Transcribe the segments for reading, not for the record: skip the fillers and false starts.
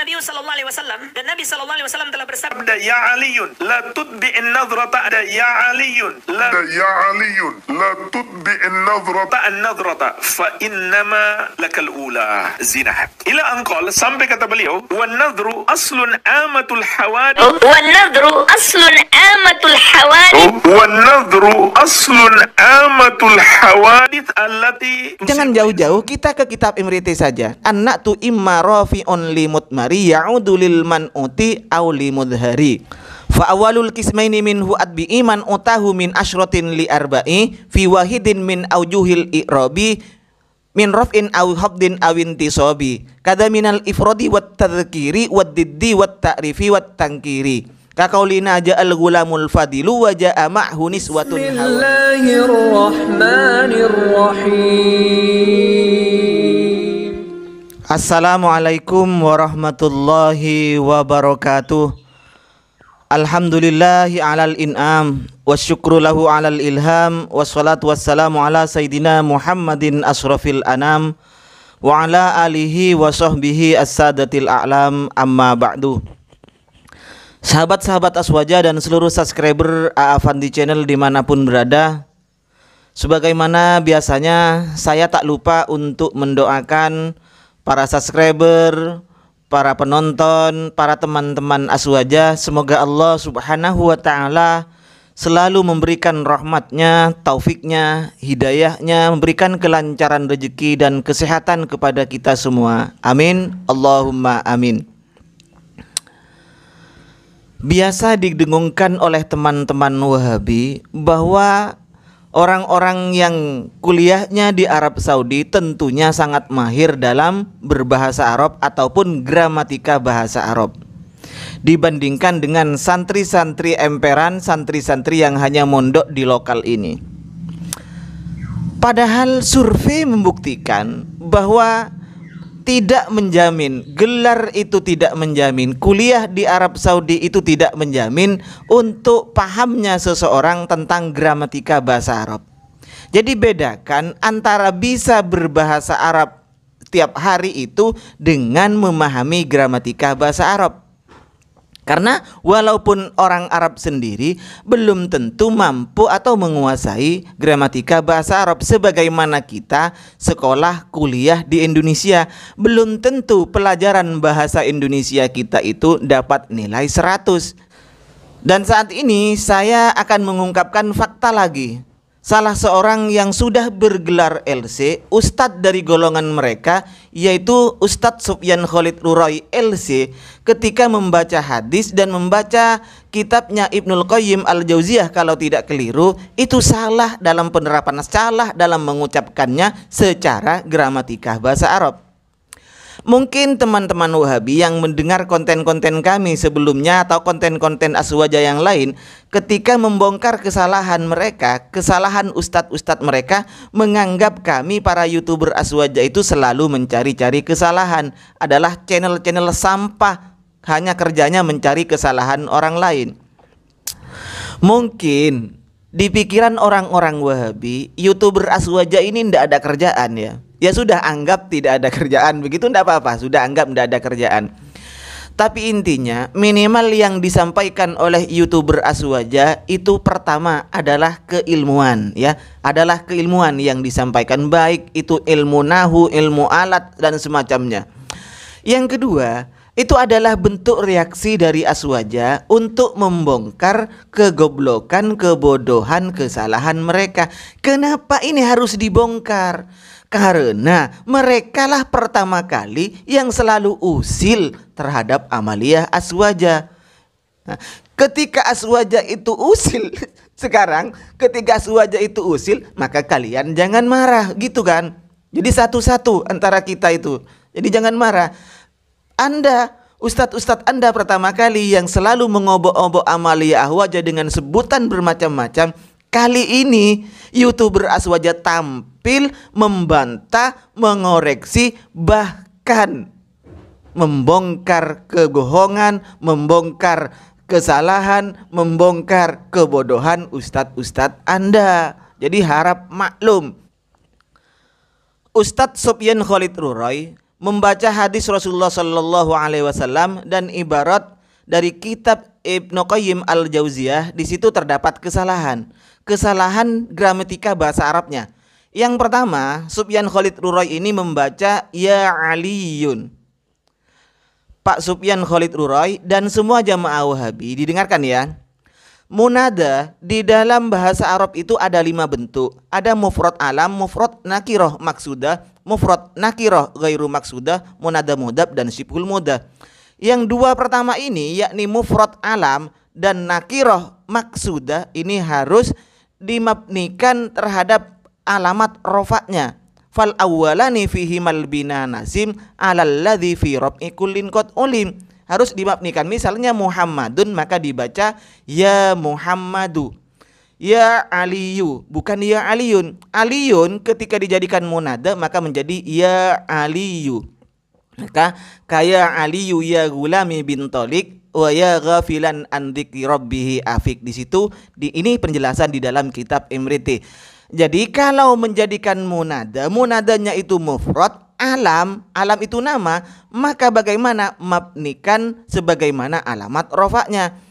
Nabi sallallahu alaihi wasallam, dan Nabi sallallahu alaihi wasallam telah bersabda, ya Aliyun la tudbi'in nadrata, ya Aliyun la tudbi'in nadrata fa innama lakal ula zinah. Ila anqal, sampai kata beliau, wan nadru aslun amatul hawadith, wan nadru aslun amatul hawadith allati. Jangan jauh-jauh, kita ke kitab Imriti saja. Anak tu imma rafi'un li mutmari ya'udu lil man'uti aw li mudhari. Fa awalul kismaini minhu adbi iman utahu min asyratin li arba'i fi wahidin min aujuhil i'rabi min raf'in aw habdin aw intisabi kada minal ifradi wat tadhkiri wad diddi wat ta'rifi wat tankiri kaqaulina ja'al gulamul fadilu wa ja'a ma'hu niswatun. Bismillahirrahmanirrahim. Assalamualaikum warahmatullahi wabarakatuh. Alhamdulillahi alal in'am wasyukru lahu alal ilham wassalatu wassalamu ala sayyidina Muhammadin asrafil anam wa ala alihi wa sahbihi as-sadatil a'lam, amma ba'du. Sahabat-sahabat Aswaja dan seluruh subscriber A'afandi Channel dimanapun berada, sebagaimana biasanya saya tak lupa untuk mendoakan para subscriber, para penonton, para teman-teman Aswaja, semoga Allah subhanahu wa ta'ala selalu memberikan rahmatnya, taufiknya, hidayahnya, memberikan kelancaran rezeki dan kesehatan kepada kita semua. Amin, Allahumma amin. Biasa didengungkan oleh teman-teman Wahabi bahwa orang-orang yang kuliahnya di Arab Saudi tentunya sangat mahir dalam berbahasa Arab ataupun gramatika bahasa Arab, dibandingkan dengan santri-santri emperan, santri-santri yang hanya mondok di lokal ini. Padahal survei membuktikan bahwa tidak menjamin, gelar itu tidak menjamin, kuliah di Arab Saudi itu tidak menjamin untuk pahamnya seseorang tentang gramatika bahasa Arab. Jadi bedakan antara bisa berbahasa Arab tiap hari itu dengan memahami gramatika bahasa Arab. Karena walaupun orang Arab sendiri belum tentu mampu atau menguasai gramatika bahasa Arab, sebagaimana kita sekolah kuliah di Indonesia belum tentu pelajaran bahasa Indonesia kita itu dapat nilai 100. Dan saat ini saya akan mengungkapkan fakta lagi. Salah seorang yang sudah bergelar LC, ustadz dari golongan mereka, yaitu Ustadz Sufyan Khalid Rurai LC, ketika membaca hadis dan membaca kitabnya Ibnul Qayyim Al-Jauziyah kalau tidak keliru, itu salah dalam penerapan, salah dalam mengucapkannya secara gramatika bahasa Arab. Mungkin teman-teman Wahabi yang mendengar konten-konten kami sebelumnya atau konten-konten Aswaja yang lain, ketika membongkar kesalahan mereka, kesalahan ustadz-ustadz mereka, menganggap kami para YouTuber Aswaja itu selalu mencari-cari kesalahan, adalah channel-channel sampah, hanya kerjanya mencari kesalahan orang lain. Mungkin di pikiran orang-orang Wahabi, YouTuber Aswaja ini tidak ada kerjaan ya. Ya sudah, anggap tidak ada kerjaan, begitu tidak apa-apa, sudah anggap tidak ada kerjaan. Tapi intinya minimal yang disampaikan oleh YouTuber Aswaja itu pertama adalah keilmuan ya, adalah keilmuan yang disampaikan, baik itu ilmu nahu, ilmu alat dan semacamnya. Yang kedua, itu adalah bentuk reaksi dari Aswaja untuk membongkar kegoblokan, kebodohan, kesalahan mereka. Kenapa ini harus dibongkar? Karena merekalah pertama kali yang selalu usil terhadap amaliyah Aswaja. Nah, ketika Aswaja itu usil, sekarang ketika Aswaja itu usil, maka kalian jangan marah, gitu kan? Jadi satu-satu antara kita itu. Jadi jangan marah. Anda, ustadz-ustadz Anda pertama kali yang selalu mengobok-obok amaliyah Aswaja dengan sebutan bermacam-macam, kali ini YouTuber Aswaja tampil membantah, mengoreksi, bahkan membongkar kebohongan, membongkar kesalahan, membongkar kebodohan ustadz-ustadz Anda. Jadi harap maklum, Ustadz Sufyan Khalid Rurai membaca hadis Rasulullah Shallallahu Alaihi Wasallam dan ibarat dari kitab Ibnu Qayyim Al-Jauziyah, di situ terdapat kesalahan gramatika bahasa Arabnya. Yang pertama, Sufyan Khalid Rurai ini membaca ya Aliyun. Pak Sufyan Khalid Rurai dan semua jamaah Wahabi didengarkan ya. Munada di dalam bahasa Arab itu ada 5 bentuk. Ada mufrad alam, mufrad nakiroh maksudah, mufrad nakiroh ghairu maksudah, munada mudhaf dan syibhul mudhaf. Yang 2 pertama ini yakni mufrad alam dan nakiroh maksudah ini harus dimabnikan terhadap alamat rofaknya. Fal awwalani fihi mal bina nasim alal ladzi fi rab'i kullin qad ulim. Harus dimabnikan. Misalnya Muhammadun maka dibaca ya Muhammadu. Ya Aliyu, bukan ya Aliyun. Aliyun ketika dijadikan munada maka menjadi ya Aliyu. Maka kaya Aliyu ya gulami bin Tolik wa ya ghafilan an dzikri rabbih afik. Di situ ini penjelasan di dalam kitab Imriti. Jadi kalau menjadikan munada, munadanya itu mufrad, alam itu nama, maka bagaimana mabnikan sebagaimana alamat rofaknya.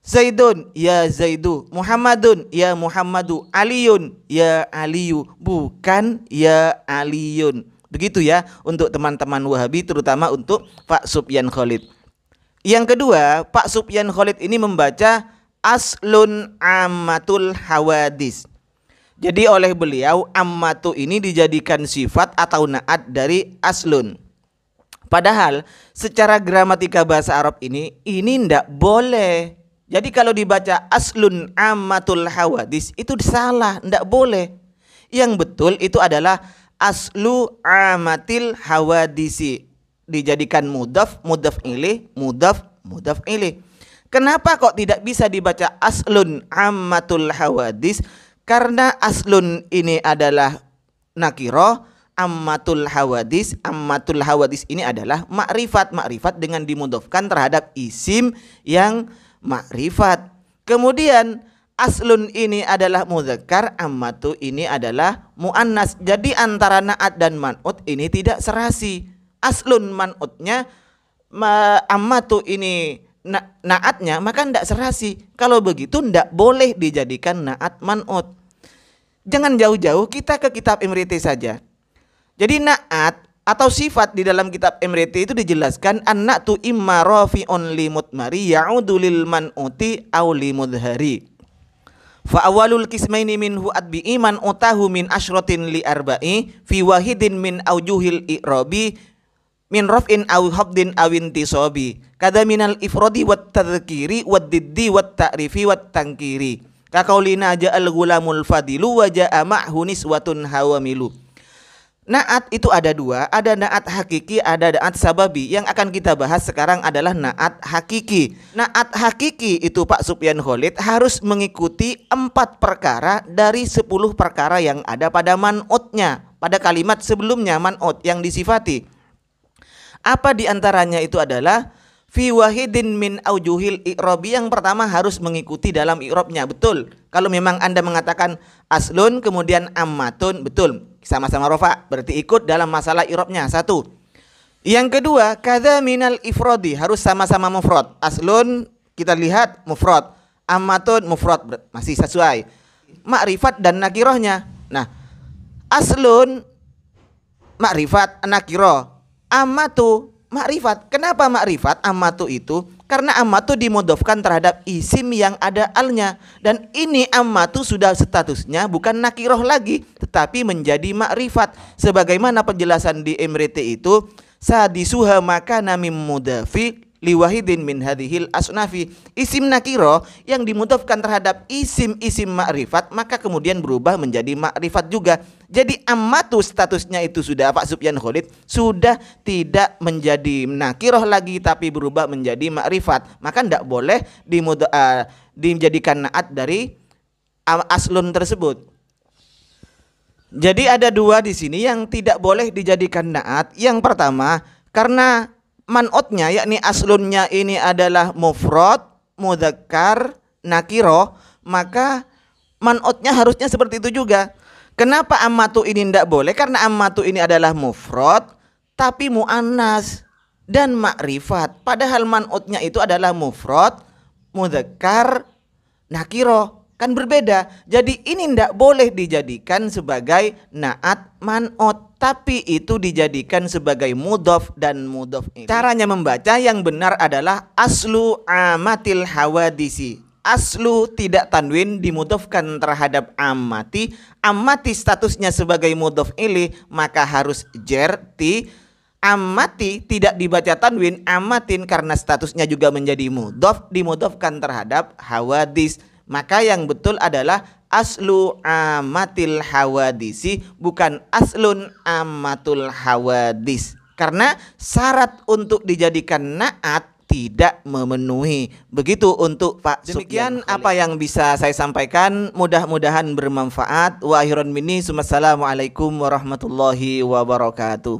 Zaidun ya Zaidu, Muhammadun ya Muhammadu, Aliyun ya Aliyu, bukan ya Aliyun. Begitu ya untuk teman-teman Wahabi, terutama untuk Pak Sufyan Khalid. Yang kedua, Pak Sufyan Khalid ini membaca aslun ammatul hawadis. Jadi oleh beliau ammatu ini dijadikan sifat atau naat dari aslun. Padahal secara gramatika bahasa Arab ini ndak boleh. Jadi kalau dibaca aslun ammatul hawadis itu salah, ndak boleh. Yang betul itu adalah aslu amatil hawadisi. Dijadikan mudhaf, mudhaf ilaih, mudhaf, mudhaf ilaih. Kenapa kok tidak bisa dibaca aslun ammatul hawadis? Karena aslun ini adalah nakiroh, ammatul hawadis ini adalah makrifat. Makrifat dengan dimudhofkan terhadap isim yang makrifat. Kemudian aslun ini adalah mudzakkar, ammatu ini adalah muannas. Jadi antara naat dan man'ut ini tidak serasi. Aslun man'utnya, ammatu ini naatnya, maka tidak serasi. Kalau begitu tidak boleh dijadikan naat man'ut. Jangan jauh-jauh, kita ke kitab Imriti saja. Jadi naat atau sifat di dalam kitab Imriti itu dijelaskan an-na'tu imma rafi'un li mutmari ya'udu lil man'uti aw li mudhari. Fa awalul qismaini minhu adbi iman utahu min asyratin li arba'i fi wahidin min aujuhil i'rabi min raf'in aw habdin aw intisabi kada minal ifradi wat tadhkiri wad diddi wat ta'rifi wat tankiri ka qaulina ja'al gulamul fadilu wa ja'a ma'hu niswatun hawamilu. Naat itu ada 2, ada naat hakiki, ada naat sababi. Yang akan kita bahas sekarang adalah naat hakiki. Naat hakiki itu Pak Sufyan Khalid harus mengikuti 4 perkara dari 10 perkara yang ada pada man'utnya, pada kalimat sebelumnya man'ut yang disifati. Apa diantaranya itu adalah fi wahidin min aujuhil i'rabi. Yang pertama harus mengikuti dalam i'rabnya, betul. Kalau memang Anda mengatakan aslun kemudian ammatun, betul, sama-sama rofa, berarti ikut dalam masalah i'rabnya, 1. Yang kedua, kadza minal ifradi, harus sama-sama mufrad. Aslun kita lihat mufrad, ammatun mufrad, masih sesuai. Makrifat dan nakirohnya. Nah, aslun makrifat nakiroh, ammatu makrifat. Kenapa makrifat ammatu itu? Karena ammatu dimudhofkan terhadap isim yang ada alnya. Dan ini ammatu sudah statusnya bukan nakiroh lagi, tetapi menjadi makrifat. Sebagaimana penjelasan di Imriti itu, sadisuha maka namim mudafi liwahidin min hadhil asnafi. Isim nakiroh yang dimudhofkan terhadap isim-isim makrifat maka kemudian berubah menjadi makrifat juga. Jadi ammatu statusnya itu sudah Pak Sufyan Khalid sudah tidak menjadi nakiroh lagi tapi berubah menjadi makrifat. Maka tidak boleh dijadikan naat dari aslun tersebut. Jadi ada 2 di sini yang tidak boleh dijadikan naat. Yang pertama, karena man'utnya yakni aslunnya ini adalah mufrad, mudzakkar, nakiroh, maka man'utnya harusnya seperti itu juga. Kenapa ammatu ini tidak boleh? Karena ammatu ini adalah mufrad, tapi muannas dan makrifat. Padahal man'utnya itu adalah mufrad, mudzakkar, nakiro, kan berbeda. Jadi ini tidak boleh dijadikan sebagai naat man'ut, tapi itu dijadikan sebagai mudhof dan mudhof ilaih. Caranya membaca yang benar adalah aslu amatil hawadisi. Aslu tidak tanwin dimudhofkan terhadap amati. Amati statusnya sebagai mudhof ilaih, maka harus jerti. Amati tidak dibaca tanwin, amatin karena statusnya juga menjadi mudhof, dimudhofkan terhadap hawadis. Maka yang betul adalah aslu amatil hawadisi, bukan aslun amatul hawadis. Karena syarat untuk dijadikan naat tidak memenuhi. Begitu untuk Pak Demikian apa yang bisa saya sampaikan, mudah-mudahan bermanfaat. Wa akhirun minni, assalamualaikum warahmatullahi wabarakatuh.